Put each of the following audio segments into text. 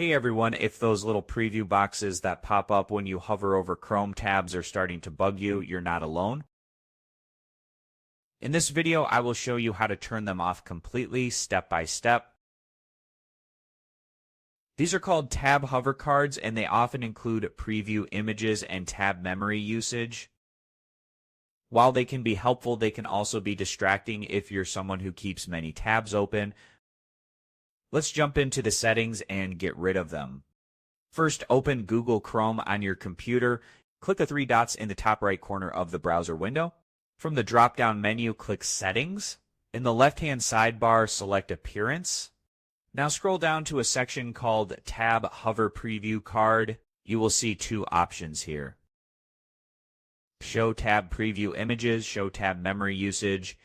Hey everyone, if those little preview boxes that pop up when you hover over Chrome tabs are starting to bug you, you're not alone. In this video, I will show you how to turn them off completely, step by step. These are called tab hover cards, and they often include preview images and tab memory usage. While they can be helpful, they can also be distracting if you're someone who keeps many tabs open. Let's jump into the settings and get rid of them. First, open Google Chrome on your computer. Click the three dots in the top right corner of the browser window. From the drop-down menu, click Settings. In the left-hand sidebar, select Appearance. Now scroll down to a section called Tab Hover Preview Card. You will see two options here. Show tab preview images, show tab memory usage.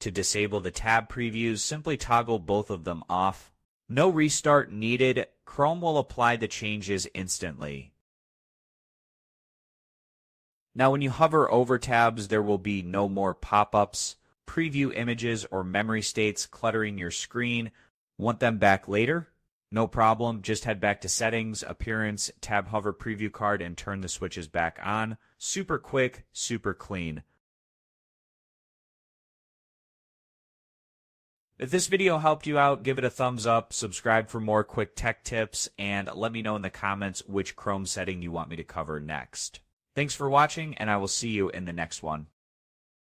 To disable the tab previews, simply toggle both of them off. No restart needed. Chrome will apply the changes instantly. Now when you hover over tabs, there will be no more pop-ups, preview images, or memory states cluttering your screen. Want them back later? No problem. Just head back to Settings, Appearance, Tab Hover Preview Card, and turn the switches back on. Super quick, super clean. If this video helped you out, give it a thumbs up, subscribe for more quick tech tips, and let me know in the comments which Chrome setting you want me to cover next. Thanks for watching, and I will see you in the next one.